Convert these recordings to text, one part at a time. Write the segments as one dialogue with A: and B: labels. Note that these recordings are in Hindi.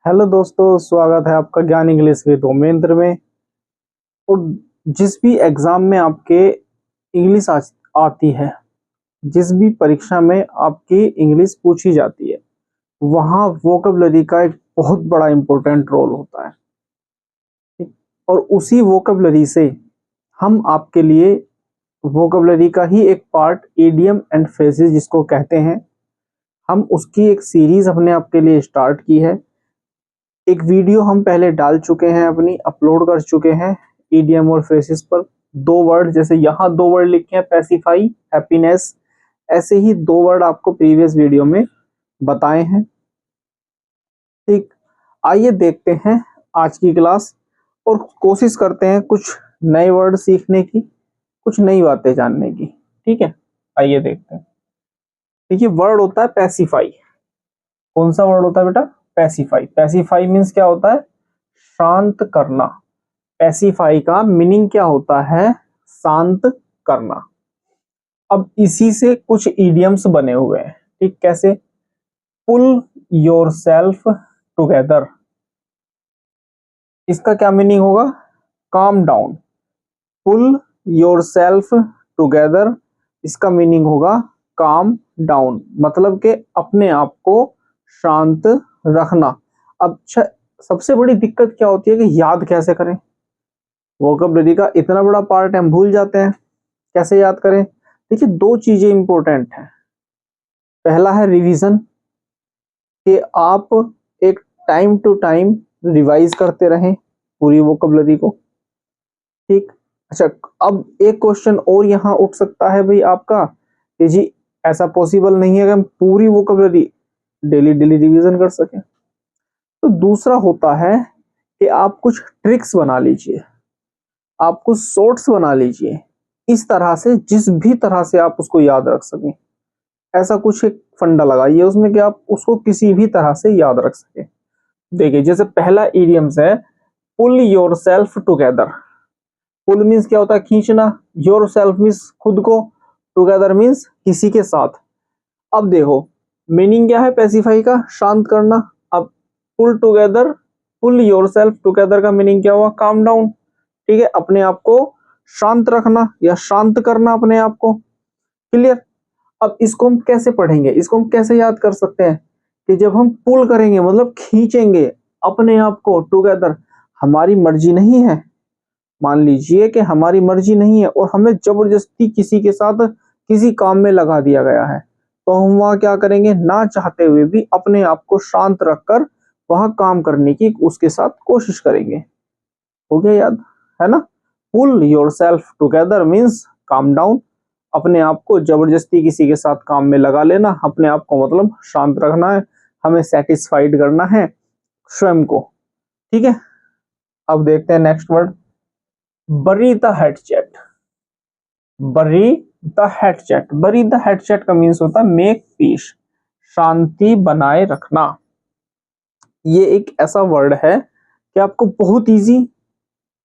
A: हेलो दोस्तों, स्वागत है आपका ज्ञान इंग्लिश विद उमेंद्र में। और जिस भी एग्जाम में आपके इंग्लिश आती है, जिस भी परीक्षा में आपकी इंग्लिश पूछी जाती है, वहाँ वोकैबुलरी का एक बहुत बड़ा इंपॉर्टेंट रोल होता है। ठीक? और उसी वोकैबुलरी से हम आपके लिए वोकैबुलरी का ही एक पार्ट इडियम एंड फ्रेजेस जिसको कहते हैं, हम उसकी एक सीरीज हमने आपके लिए स्टार्ट की है। एक वीडियो हम पहले डाल चुके हैं, अपनी अपलोड कर चुके हैं ईडीएम और फ्रेजेस पर। दो वर्ड, जैसे यहाँ दो वर्ड लिखे हैं, पैसिफाई, हैप्पीनेस, ऐसे ही दो वर्ड आपको प्रीवियस वीडियो में बताए हैं। ठीक, आइए देखते हैं आज की क्लास और कोशिश करते हैं कुछ नए वर्ड सीखने की, कुछ नई बातें जानने की। ठीक है, आइए देखते हैं। देखिए, वर्ड होता है पैसिफाई। कौन सा वर्ड होता है बेटा? पैसिफाई। पैसिफाई मीन्स क्या होता है? शांत करना। पैसिफाई का मीनिंग क्या होता है? शांत करना। अब इसी से कुछ इडियम्स बने हुए हैं। ठीक, कैसे? पुल योर सेल्फ टूगेदर, इसका क्या मीनिंग होगा? Calm down. Pull yourself together, इसका मीनिंग होगा काम डाउन, मतलब कि अपने आप को शांत रखना। अब सबसे बड़ी दिक्कत क्या होती है कि याद कैसे करें? वोकैबुलरी का इतना बड़ा पार्ट हम भूल जाते हैं, कैसे याद करें? देखिए, दो चीजें इंपॉर्टेंट हैं। पहला है रिवीजन, कि आप एक टाइम टू टाइम रिवाइज करते रहें पूरी वोकैबुलरी को। ठीक, अच्छा, अब एक क्वेश्चन और यहाँ उठ सकता है भाई आपका कि जी ऐसा पॉसिबल नहीं है कि हम पूरी वोकैबुलरी डेली डेली रिवीजन कर सकें। तो दूसरा होता है कि आप कुछ ट्रिक्स बना लीजिए, आप कुछ शॉर्ट्स बना लीजिए, इस तरह से जिस भी तरह से आप उसको याद रख सकें। ऐसा कुछ एक फंडा लगाइए उसमें कि आप उसको किसी भी तरह से याद रख सके। देखिए, जैसे पहला इडियम्स है pull yourself together. Pull means क्या होता है? खींचना। योर सेल्फ मीन्स खुद को, टूगेदर मीन्स किसी के साथ। अब देखो, मीनिंग क्या है पैसिफाई का? शांत करना। अब pull together, pull yourself together का मीनिंग क्या हुआ? Calm down. ठीक है, अपने आप को शांत रखना या शांत करना अपने आप को। क्लियर? अब इसको हम कैसे पढ़ेंगे, इसको हम कैसे याद कर सकते हैं? कि जब हम पुल करेंगे मतलब खींचेंगे अपने आप को टुगेदर, हमारी मर्जी नहीं है, मान लीजिए कि हमारी मर्जी नहीं है और हमें जबरदस्ती किसी के साथ किसी काम में लगा दिया गया है, तो हम वहां क्या करेंगे? ना चाहते हुए भी अपने आप को शांत रखकर वहां काम करने की उसके साथ कोशिश करेंगे। हो गया याद? है ना? Pull yourself together means calm down, अपने आप को जबरदस्ती किसी के साथ काम में लगा लेना। अपने आप को मतलब शांत रखना है, हमें सेटिस्फाइड करना है स्वयं को। ठीक है, अब देखते हैं नेक्स्ट वर्ड, बरी द हेडसेट। बरी द हेडसेट, बरी द हेडसेट का मीन्स होता है मेक पीस, शांति बनाए रखना। ये एक ऐसा वर्ड है कि आपको बहुत इजी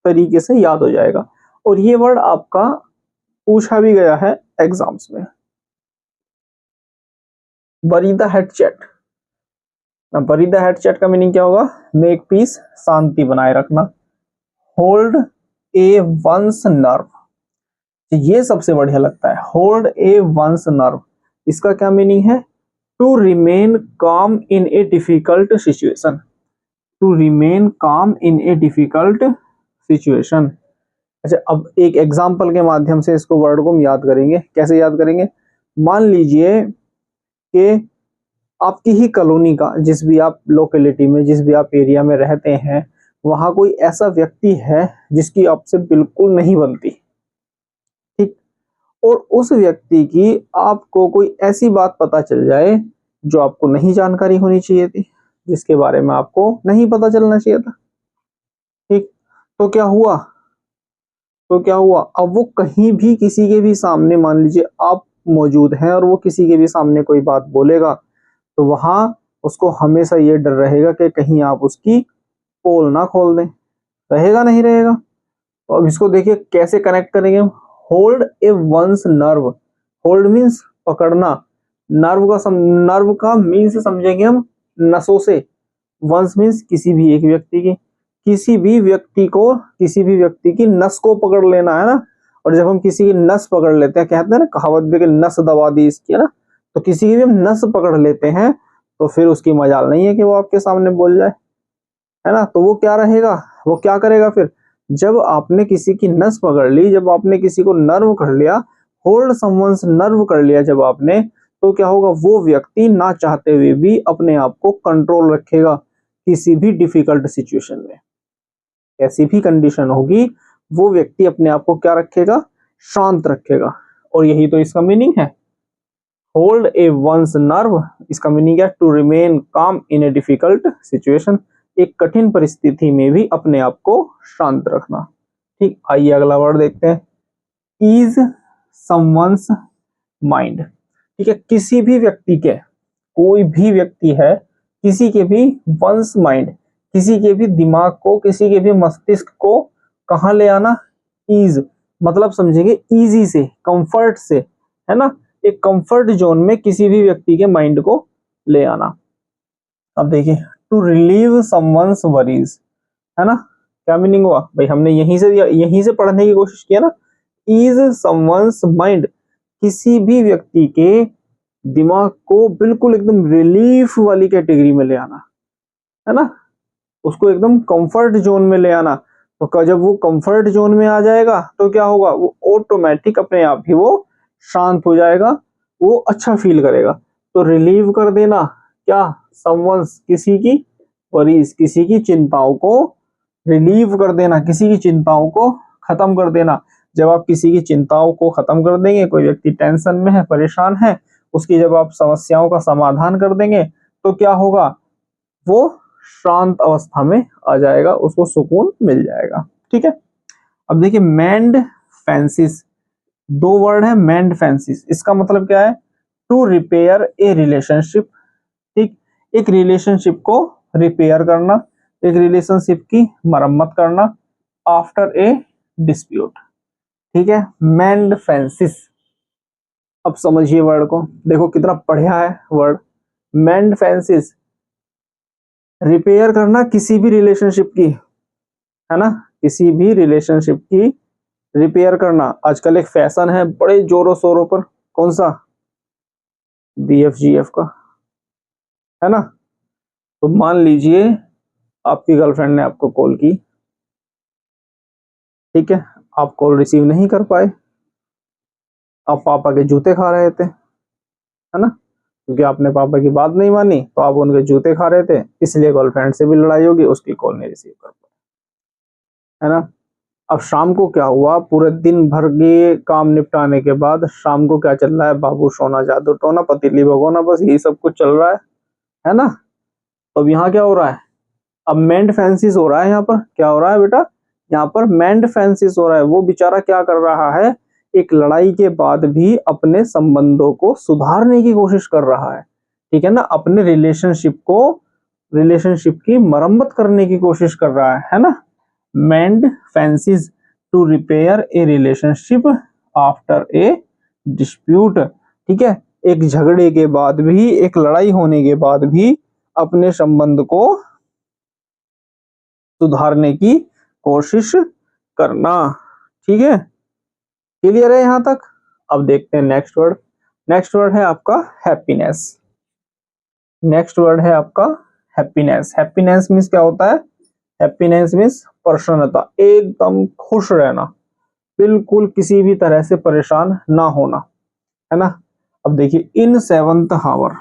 A: तरीके से याद हो जाएगा, और ये वर्ड आपका पूछा भी गया है एग्जाम्स में। बरी द हेडसेट, बरी द हेडसेट का मीनिंग क्या होगा? मेक पीस, शांति बनाए रखना। होल्ड ए वंस नर्व, ये सबसे बढ़िया लगता है। होल्ड ए वंस नर्व, इसका क्या मीनिंग है? To remain calm in a difficult situation. To remain calm in a difficult situation. अच्छा, अब एक एग्जाम्पल के माध्यम से इसको वर्ड को हम याद करेंगे। कैसे याद करेंगे? मान लीजिए कि आपकी ही कॉलोनी का, जिस भी आप लोकेलिटी में, जिस भी आप एरिया में रहते हैं, वहां कोई ऐसा व्यक्ति है जिसकी आपसे बिल्कुल नहीं बनती। ठीक, और उस व्यक्ति की आपको कोई ऐसी बात पता चल जाए जो आपको नहीं जानकारी होनी चाहिए थी, जिसके बारे में आपको नहीं पता चलना चाहिए था। ठीक, तो क्या हुआ? तो क्या हुआ? अब वो कहीं भी किसी के भी सामने, मान लीजिए आप मौजूद हैं और वो किसी के भी सामने कोई बात बोलेगा, तो वहां उसको हमेशा ये डर रहेगा कि कहीं आप उसकी पोल ना खोल दें। रहेगा नहीं रहेगा? तो अब इसको देखिए कैसे कनेक्ट करेंगे हम। Hold a one's nerve, hold means पकड़ना, नर्व का मीन्स समझेंगे हम नसों से, वंस मीन्स किसी भी एक व्यक्ति की, किसी भी व्यक्ति की नस को पकड़ लेना, है ना। और जब हम किसी की नस पकड़ लेते हैं, कहते हैं ना कहावत भी कि नस दबा दी इसकी, है ना। तो किसी की भी हम नस पकड़ लेते हैं तो फिर उसकी मजाल नहीं है कि वो आपके सामने बोल जाए, है ना। तो वो क्या रहेगा, वो क्या करेगा फिर, जब आपने किसी की नस पकड़ ली, जब आपने किसी को नर्व कर लिया, होल्ड समवंस नर्व कर लिया जब आपने, तो क्या होगा, वो व्यक्ति ना चाहते हुए भी अपने आप को कंट्रोल रखेगा किसी भी डिफिकल्ट सिचुएशन में। कैसी भी कंडीशन होगी वो व्यक्ति अपने आप को क्या रखेगा, शांत रखेगा। और यही तो इसका मीनिंग है, होल्ड ए वंस नर्व। इसका मीनिंग है to remain calm in a difficult situation, एक कठिन परिस्थिति में भी अपने आप को शांत रखना। ठीक, आइए अगला वर्ड देखते हैं, ईज समवंस माइंड। ठीक है, किसी भी व्यक्ति के, कोई भी व्यक्ति है, किसी के भी वंस माइंड, किसी के भी दिमाग को, किसी के भी मस्तिष्क को कहाँ ले आना, ईज मतलब समझेंगे इजी से, कंफर्ट से, है ना। एक कंफर्ट जोन में किसी भी व्यक्ति के माइंड को ले आना। अब देखिए, टू रिलीव समवंस वरीज, है ना। क्या मीनिंग हुआ भाई, हमने यहीं से पढ़ने की कोशिश किया ना। ईज समवंस माइंड, किसी भी व्यक्ति के दिमाग को बिल्कुल एकदम रिलीफ वाली कैटेगरी में ले आना, है ना। उसको एकदम कंफर्ट जोन में ले आना। तो जब वो कंफर्ट जोन में आ जाएगा तो क्या होगा, वो ऑटोमेटिक अपने आप ही वो शांत हो जाएगा, वो अच्छा फील करेगा। तो रिलीव कर देना क्या, समवंस किसी की, वरीज किसी की चिंताओं को रिलीव कर देना, किसी की चिंताओं को खत्म कर देना। जब आप किसी की चिंताओं को खत्म कर देंगे, कोई व्यक्ति टेंशन में है, परेशान है, उसकी जब आप समस्याओं का समाधान कर देंगे तो क्या होगा, वो शांत अवस्था में आ जाएगा, उसको सुकून मिल जाएगा। ठीक है, अब देखिए मेंड फैंसिस, दो वर्ड है मेंड फैंसिस, इसका मतलब क्या है, टू रिपेयर ए रिलेशनशिप। ठीक, एक रिलेशनशिप को रिपेयर करना, एक रिलेशनशिप की मरम्मत करना, आफ्टर ए डिस्प्यूट। ठीक है, मेंड फैंसिस। अब समझिए वर्ड को, देखो कितना बढ़िया है वर्ड, मेंड फैंसिस, रिपेयर करना किसी भी रिलेशनशिप की, है ना, किसी भी रिलेशनशिप की रिपेयर करना। आजकल एक फैशन है बड़े जोरों शोरों पर, कौन सा, BFGF का, है ना। तो मान लीजिए आपकी गर्लफ्रेंड ने आपको कॉल की, ठीक है, आप कॉल रिसीव नहीं कर पाए, आप पापा के जूते खा रहे थे, है ना, क्योंकि आपने पापा की बात नहीं मानी तो आप उनके जूते खा रहे थे, इसलिए गर्लफ्रेंड से भी लड़ाई होगी, उसकी कॉल नहीं रिसीव कर पाए, है ना। अब शाम को क्या हुआ, पूरे दिन भर के काम निपटाने के बाद शाम को क्या चल रहा है, बाबू सोना जादू टोना पतीली भगोना, बस यही सब कुछ चल रहा है ना। तो अब यहाँ क्या हो रहा है, अब मेंड फैंसिस हो रहा है, यहाँ पर क्या हो रहा है बेटा, यहाँ पर मेंड फैंसिस हो रहा है। वो बेचारा क्या कर रहा है, एक लड़ाई के बाद भी अपने संबंधों को सुधारने की कोशिश कर रहा है, ठीक है ना, अपने रिलेशनशिप की मरम्मत करने की कोशिश कर रहा है ना। Mend fences, to repair a relationship after a dispute. ठीक है, एक झगड़े के बाद भी, एक लड़ाई होने के बाद भी अपने संबंध को सुधारने की कोशिश करना। ठीक है, क्लियर है यहां तक। अब देखते हैं नेक्स्ट वर्ड, नेक्स्ट वर्ड है आपका हैप्पीनेस। नेक्स्ट वर्ड है आपका हैप्पीनेस। हैप्पीनेस मीन्स क्या होता है, हैप्पीनेस मीन्स प्रसन्नता, एकदम खुश रहना, बिल्कुल किसी भी तरह से परेशान ना होना, है ना। अब देखिए, in seventh hour,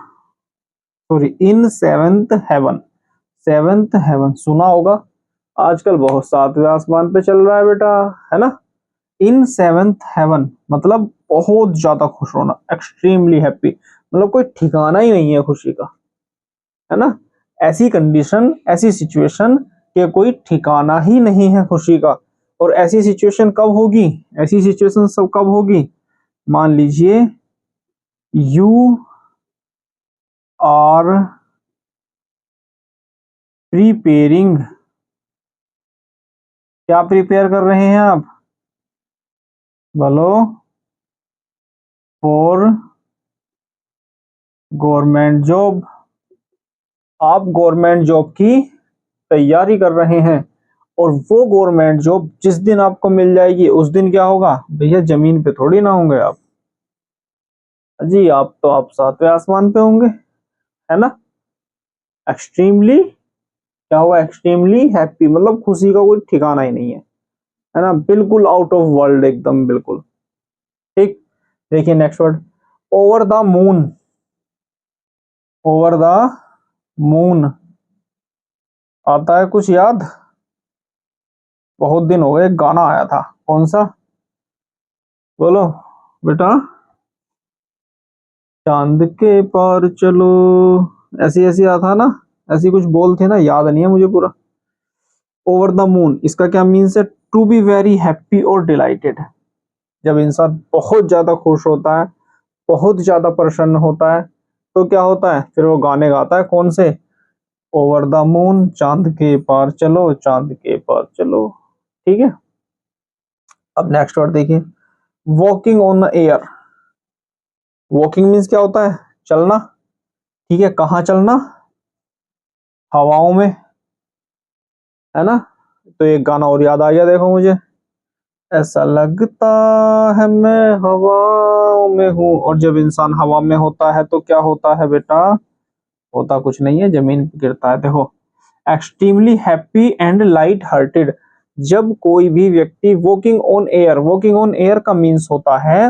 A: sorry in seventh heaven, seventh heaven सुना होगा, आजकल बहुत सातवें आसमान पे चल रहा है बेटा, है ना। इन सेवंथ हेवन मतलब बहुत ज्यादा खुश होना, एक्सट्रीमली हैप्पी, मतलब कोई ठिकाना ही नहीं है खुशी का, है ना। ऐसी कंडीशन, ऐसी सिचुएशन के कोई ठिकाना ही नहीं है खुशी का। और ऐसी सिचुएशन कब होगी, ऐसी सिचुएशन सब कब होगी, मान लीजिए यू आर प्रिपेयरिंग, क्या प्रिपेयर कर रहे हैं आप, बोलो, फॉर गवर्नमेंट जॉब, आप गवर्नमेंट जॉब की तैयारी कर रहे हैं और वो गवर्नमेंट जॉब जिस दिन आपको मिल जाएगी उस दिन क्या होगा भैया, जमीन पे थोड़ी ना होंगे आप जी, आप सातवें आसमान पे होंगे, है ना। एक्सट्रीमली क्या हुआ, एक्सट्रीमली हैप्पी, मतलब खुशी का कोई ठिकाना ही नहीं है ना, बिल्कुल आउट ऑफ वर्ल्ड एकदम बिल्कुल। ठीक, देखिए next word, over the moon. Over the moon आता है कुछ याद? बहुत दिन हो गए, एक गाना आया था, कौन सा, बोलो बेटा। चांद के पार चलो, ऐसी ऐसी आता था ना, ऐसी कुछ बोल थे ना, याद नहीं है मुझे पूरा। ओवर द मून इसका क्या मीन्स है? टू बी वेरी हैप्पी और डिलाइटेड। जब इंसान बहुत ज्यादा खुश होता है, बहुत ज्यादा प्रसन्न होता है, तो क्या होता है, फिर वो गाने गाता है, कौन से, ओवर द मून, चांद के पार चलो, चांद के पार चलो। ठीक है, अब नेक्स्ट वर्ड देखिए, walking on the air. Walking means क्या होता है, चलना। ठीक है, कहाँ चलना, हवाओं में, है ना। तो एक गाना और याद आ गया, देखो मुझे, ऐसा लगता है मैं हवाओं में हूँ। और जब इंसान हवा में होता है तो क्या होता है बेटा, होता कुछ नहीं है, जमीन पर गिरता है। देखो, extremely happy and light hearted. जब कोई भी व्यक्ति walking on air, walking on air का मीन्स होता है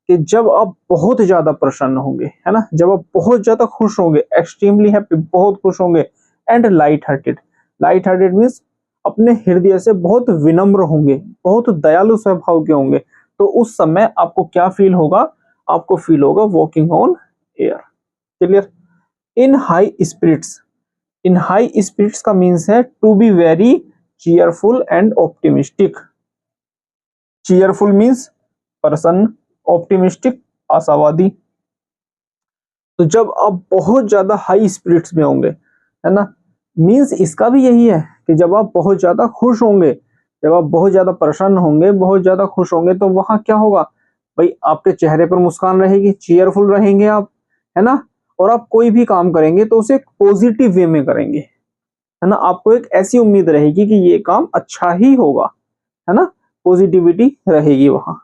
A: कि जब आप बहुत ज्यादा प्रसन्न होंगे, है ना, जब आप बहुत ज्यादा खुश होंगे, एक्सट्रीमली हैप्पी बहुत खुश होंगे, and light hearted. Light hearted means अपने हृदय से बहुत विनम्र होंगे, बहुत दयालु स्वभाव के होंगे, तो उस समय आपको क्या फील होगा, आपको फील होगा walking on air. Clear. In high spirits, in high spirits का मीन्स है to be very cheerful and optimistic. Cheerful means प्रसन्न, ऑप्टिमिस्टिक आशावादी। तो जब आप बहुत ज्यादा हाई स्पिरिट्स में होंगे, है ना, मीन्स इसका भी यही है कि जब आप बहुत ज्यादा खुश होंगे, जब आप बहुत ज्यादा प्रसन्न होंगे, बहुत ज्यादा खुश होंगे, तो वहां क्या होगा भाई, आपके चेहरे पर मुस्कान रहेगी, चीयरफुल रहेंगे आप, है ना। और आप कोई भी काम करेंगे तो उसे पॉजिटिव वे में करेंगे, है ना। आपको एक ऐसी उम्मीद रहेगी कि ये काम अच्छा ही होगा, है ना, पॉजिटिविटी रहेगी वहां।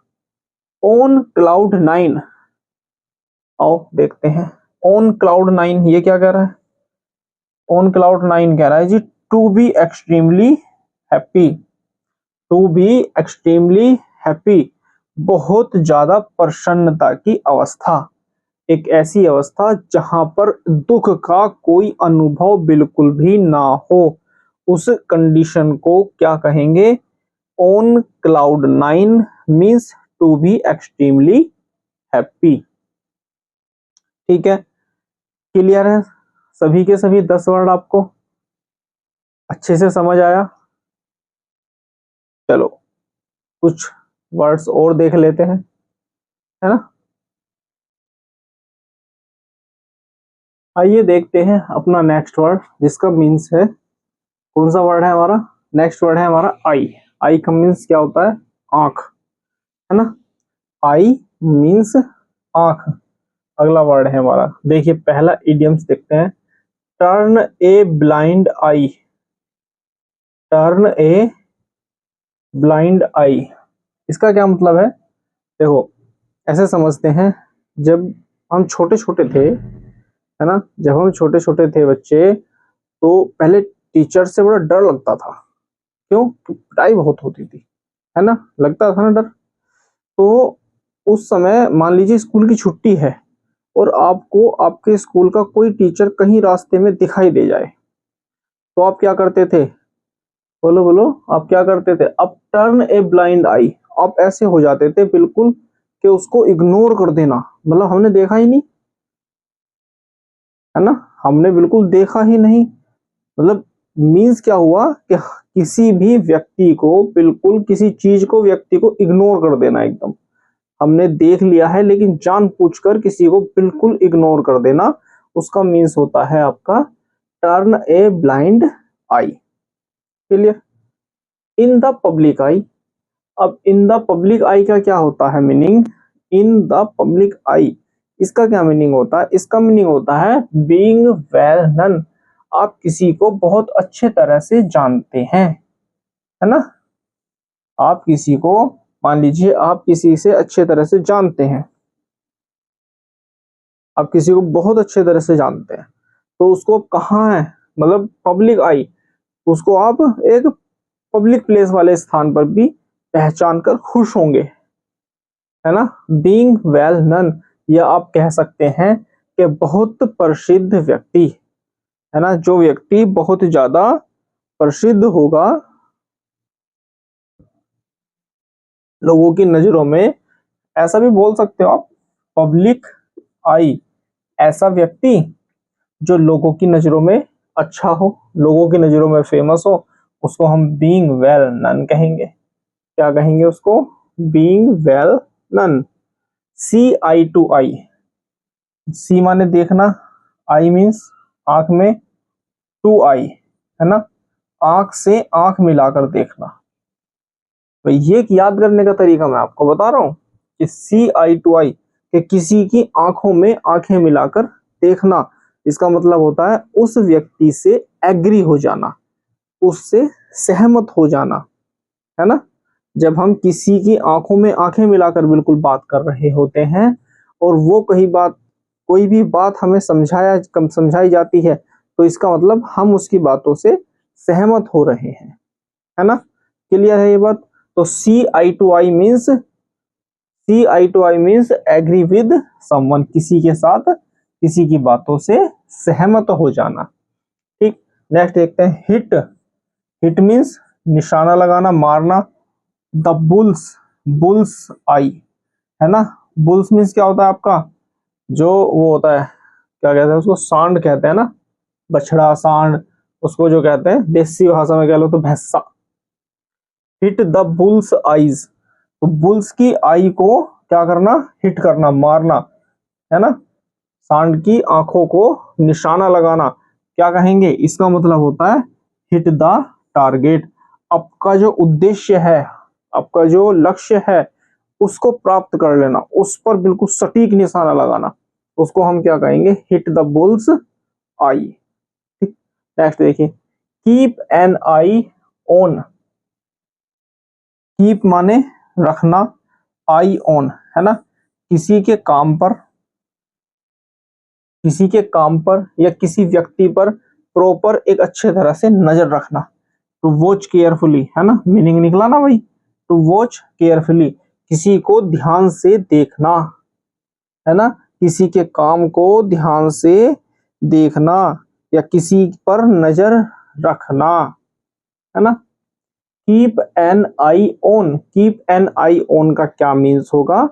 A: ऑन क्लाउड 9, आओ देखते हैं, ऑन क्लाउड 9 ये क्या कह रहा है, ऑन क्लाउड 9 कह रहा है जी, to be extremely happy, to be extremely happy, बहुत ज्यादा प्रसन्नता की अवस्था, एक ऐसी अवस्था जहां पर दुख का कोई अनुभव बिल्कुल भी ना हो, उस कंडीशन को क्या कहेंगे, on cloud 9 means to be extremely happy. ठीक है, क्लियर है, सभी के सभी 10 वर्ड आपको अच्छे से समझ आया। चलो कुछ वर्ड्स और देख लेते हैं, है ना। आइए देखते हैं अपना नेक्स्ट वर्ड, जिसका मीन्स है, कौन सा वर्ड है हमारा, नेक्स्ट वर्ड है हमारा आई। आई का मीन्स क्या होता है, आंख, है ना। आई मीन्स आंख। अगला वर्ड है हमारा, देखिए पहला इडियम्स देखते हैं, turn a blind eye. Turn a blind eye, इसका क्या मतलब है, देखो ऐसे समझते हैं, जब हम छोटे छोटे थे, है ना, जब हम छोटे छोटे थे बच्चे, तो पहले टीचर से बड़ा डर लगता था, क्यों, पिटाई बहुत होती थी, है ना, लगता था ना डर। तो उस समय मान लीजिए स्कूल की छुट्टी है और आपको आपके स्कूल का कोई टीचर कहीं रास्ते में दिखाई दे जाए, तो आप क्या करते थे, बोलो बोलो, आप क्या करते थे, अब टर्न ए ब्लाइंड आई, आप ऐसे हो जाते थे बिल्कुल कि उसको इग्नोर कर देना, मतलब हमने देखा ही नहीं, है ना, हमने बिल्कुल देखा ही नहीं, मतलब मीन्स क्या हुआ कि किसी भी व्यक्ति को, बिल्कुल किसी चीज को, व्यक्ति को इग्नोर कर देना एकदम, हमने देख लिया है लेकिन जानबूझकर किसी को बिल्कुल इग्नोर कर देना, उसका मीन्स होता है आपका turn a blind eye. Clear. In the public eye, अब इन द पब्लिक आई का क्या होता है meaning, in the public eye इसका क्या मीनिंग होता है, इसका मीनिंग होता है बीइंग वेल नन, आप किसी को बहुत अच्छे तरह से जानते हैं, है ना। आप किसी को, मान लीजिए आप किसी से अच्छे तरह से जानते हैं, आप किसी को बहुत अच्छे तरह से जानते हैं, तो उसको कहाँ है, मतलब पब्लिक आई, उसको आप एक पब्लिक प्लेस वाले स्थान पर भी पहचान कर खुश होंगे, है ना। बीइंग वेल नन, या आप कह सकते हैं कि बहुत प्रसिद्ध व्यक्ति, है ना, जो व्यक्ति बहुत ज्यादा प्रसिद्ध होगा लोगों की नजरों में, ऐसा भी बोल सकते हो आप, पब्लिक आई, ऐसा व्यक्ति जो लोगों की नजरों में अच्छा हो, लोगों की नजरों में फेमस हो, उसको हम बीइंग वेल नन कहेंगे। क्या कहेंगे उसको? Being well known. See eye to eye, see माने देखना, आई मीन्स आंख में, टू आई, है ना, आंख से आंख मिलाकर देखना। तो ये एक याद करने का तरीका मैं आपको बता रहा हूं कि सी आई टू आई, कि किसी की आंखों में आंखें मिलाकर देखना, इसका मतलब होता है उस व्यक्ति से एग्री हो जाना, उससे सहमत हो जाना, है ना। जब हम किसी की आंखों में आंखें मिलाकर बिल्कुल बात कर रहे होते हैं और वो कोई भी बात हमें समझाई जाती है, तो इसका मतलब हम उसकी बातों से सहमत हो रहे हैं, है ना। क्लियर है ये बात? तो see eye to eye means, agree with someone, किसी के साथ किसी की बातों से सहमत हो जाना। ठीक, नेक्स्ट देखते हैं हिट। हिट मीन्स निशाना लगाना, मारना। द बुल्स आई, है ना। बुल्स मीन्स क्या होता है आपका, जो वो होता है, क्या कहते हैं उसको, सांड कहते हैं ना, बछड़ा सांड, उसको जो कहते हैं देसी भाषा में कह लो तो भैंसा। हिट द बुल्स आईज, तो बुल्स की आई को क्या करना, हिट करना, मारना, है ना। सांड की आंखों को निशाना लगाना, क्या कहेंगे, इसका मतलब होता है हिट द टारगेट। आपका जो उद्देश्य है, आपका जो लक्ष्य है, उसको प्राप्त कर लेना, उस पर बिल्कुल सटीक निशाना लगाना, उसको हम क्या कहेंगे, हिट द बुल्स आई। ठीक, नेक्स्ट देखिए, keep an I on. Keep माने रखना, आई ऑन, है ना, किसी के काम पर, या किसी व्यक्ति पर प्रॉपर एक अच्छे तरह से नजर रखना। टू वॉच केयरफुली, है ना, मीनिंग निकला ना भाई, टू वॉच केयरफुली, किसी को ध्यान से देखना, है ना, किसी के काम को ध्यान से देखना या किसी पर नजर रखना, है ना। Keep an I on, keep an I on का क्या मीन्स होगा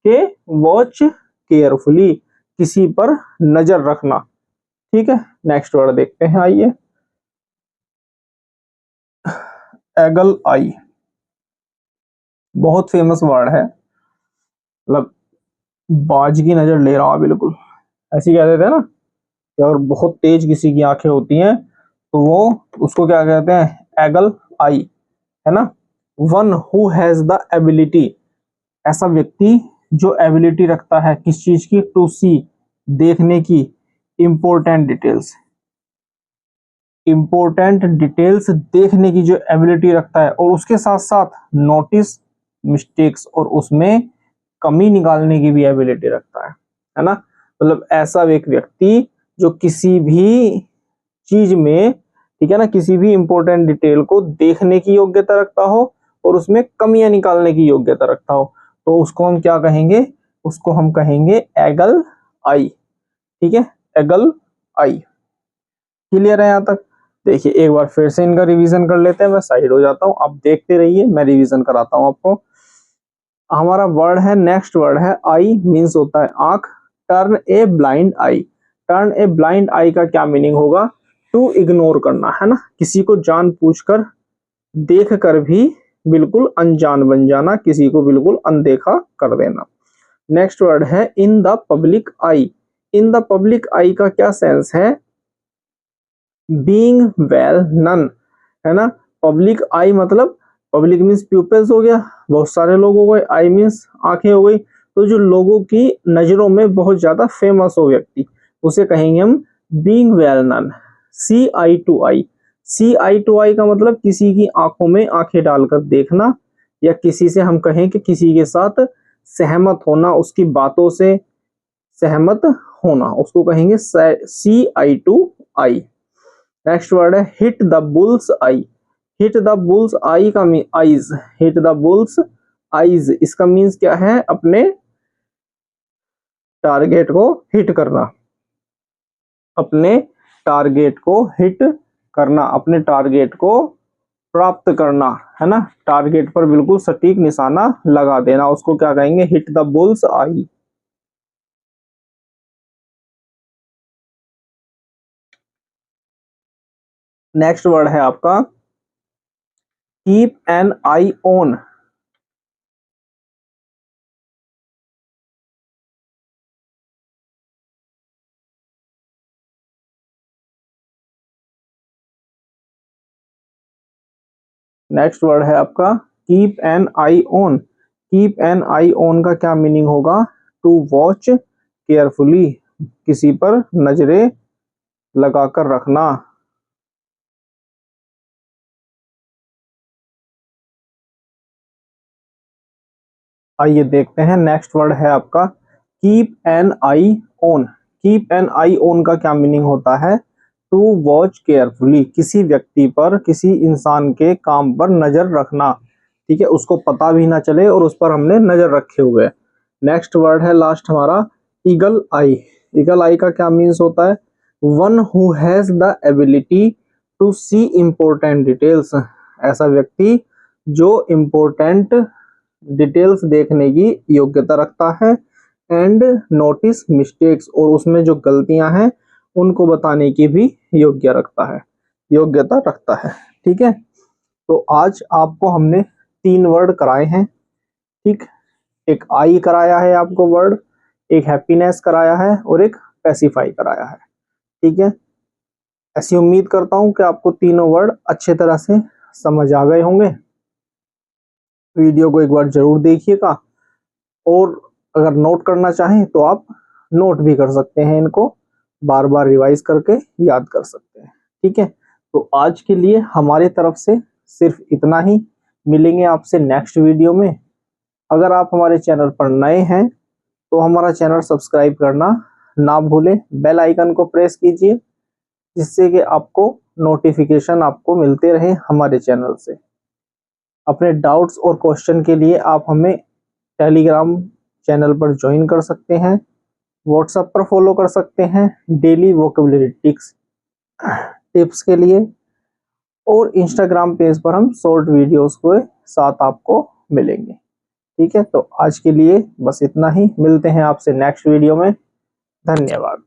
A: कि वॉच केयरफुली, किसी पर नजर रखना। ठीक है, नेक्स्ट वर्ड देखते हैं, आइए। एगल आई, बहुत फेमस वर्ड है, मतलब बाज की नजर ले रहा, बिल्कुल ऐसी कह देते हैं ना कि अगर बहुत तेज किसी की आंखें होती हैं तो वो, उसको क्या कहते हैं, एगल आई, है ना। One who has the ability, ऐसा व्यक्ति जो एबिलिटी रखता है किस चीज की, टू सी, देखने की, इंपॉर्टेंट डिटेल्स, देखने की जो एबिलिटी रखता है, और उसके साथ साथ नोटिस मिस्टेक्स, और उसमें कमी निकालने की भी एबिलिटी रखता है ना। मतलब ऐसा एक व्यक्ति जो किसी भी चीज में, ठीक है ना, किसी भी इंपॉर्टेंट डिटेल को देखने की योग्यता रखता हो और उसमें कमियां निकालने की योग्यता रखता हो, तो उसको हम क्या कहेंगे, उसको हम कहेंगे एगल आई। ठीक है, एगल आई। क्लियर है यहाँ तक? देखिए एक बार फिर से इनका रिवीजन कर लेते हैं, मैं साइड हो जाता हूँ, आप देखते रहिए, मैं रिवीजन कराता हूँ आपको। हमारा वर्ड है, नेक्स्ट वर्ड है आई, मीन्स होता है आंख। Turn a blind eye, turn a blind eye का क्या मीनिंग होगा, टू इग्नोर करना, है ना, किसी को जानबूझकर देख कर भी बिल्कुल अनजान बन जाना, किसी को बिल्कुल अनदेखा कर देना। नेक्स्ट वर्ड है in the public eye, in the public eye का क्या सेंस है, बीइंग वेल नन, है ना। पब्लिक आई मतलब, पब्लिक मीन्स पीपल्स हो गया, बहुत सारे लोग हो गए, आई मीन्स आंखें हो गई, तो जो लोगों की नजरों में बहुत ज्यादा फेमस हो व्यक्ति, उसे कहेंगे हम being well known, see eye to eye. See eye to eye का मतलब किसी की आंखों में आंखें डालकर देखना, या किसी से हम कहें कि किसी के साथ सहमत होना, उसकी बातों से सहमत होना, उसको कहेंगे see eye to eye. Next word है hit the bull's eye. Hit the bull's eye का mean eyes, hit the bull's eyes, इसका मीन्स क्या है? अपने टारगेट को हिट करना, अपने टारगेट को हिट करना, अपने टारगेट को प्राप्त करना, है ना। टारगेट पर बिल्कुल सटीक निशाना लगा देना, उसको क्या कहेंगे? Hit the bull's I. Next word है आपका keep an I on. Next word है आपका keep an I on. Keep an I on का क्या मीनिंग होगा? टू वॉच केयरफुली, किसी पर नजरें लगाकर रखना। आइए देखते हैं, नेक्स्ट वर्ड है आपका keep an I on. Keep an I on का क्या मीनिंग होता है? टू वॉच केयरफुली, किसी व्यक्ति पर, किसी इंसान के काम पर नजर रखना, ठीक है, उसको पता भी ना चले और उस पर हमने नजर रखे हुए। नेक्स्ट वर्ड है लास्ट हमारा ईगल आई। ईगल आई का क्या मीन्स होता है? One who has the ability to see important details, ऐसा व्यक्ति जो इम्पोर्टेंट डिटेल्स देखने की योग्यता रखता है, एंड नोटिस मिस्टेक्स, और उसमें जो गलतियां हैं उनको बताने की भी योग्यता रखता है। ठीक है, तो आज आपको हमने 3 वर्ड कराए हैं। ठीक, एक आई कराया है आपको वर्ड, एक हैप्पीनेस कराया है और एक पैसिफाई कराया है। ठीक है, ऐसी उम्मीद करता हूं कि आपको तीनों वर्ड अच्छे तरह से समझ आ गए होंगे। वीडियो को एक बार जरूर देखिएगा, और अगर नोट करना चाहें तो आप नोट भी कर सकते हैं, इनको बार बार रिवाइज करके याद कर सकते हैं। ठीक है, तो आज के लिए हमारी तरफ से सिर्फ इतना ही। मिलेंगे आपसे नेक्स्ट वीडियो में। अगर आप हमारे चैनल पर नए हैं तो हमारा चैनल सब्सक्राइब करना ना भूलें, बेल आइकन को प्रेस कीजिए, जिससे कि आपको नोटिफिकेशन आपको मिलते रहे हमारे चैनल से। अपने डाउट्स और क्वेश्चन के लिए आप हमें टेलीग्राम चैनल पर ज्वाइन कर सकते हैं, व्हाट्सएप पर फॉलो कर सकते हैं डेली वोकेबुलरी टिप्स के लिए, और इंस्टाग्राम पेज पर हम शॉर्ट वीडियोस के साथ आपको मिलेंगे। ठीक है, तो आज के लिए बस इतना ही। मिलते हैं आपसे नेक्स्ट वीडियो में। धन्यवाद।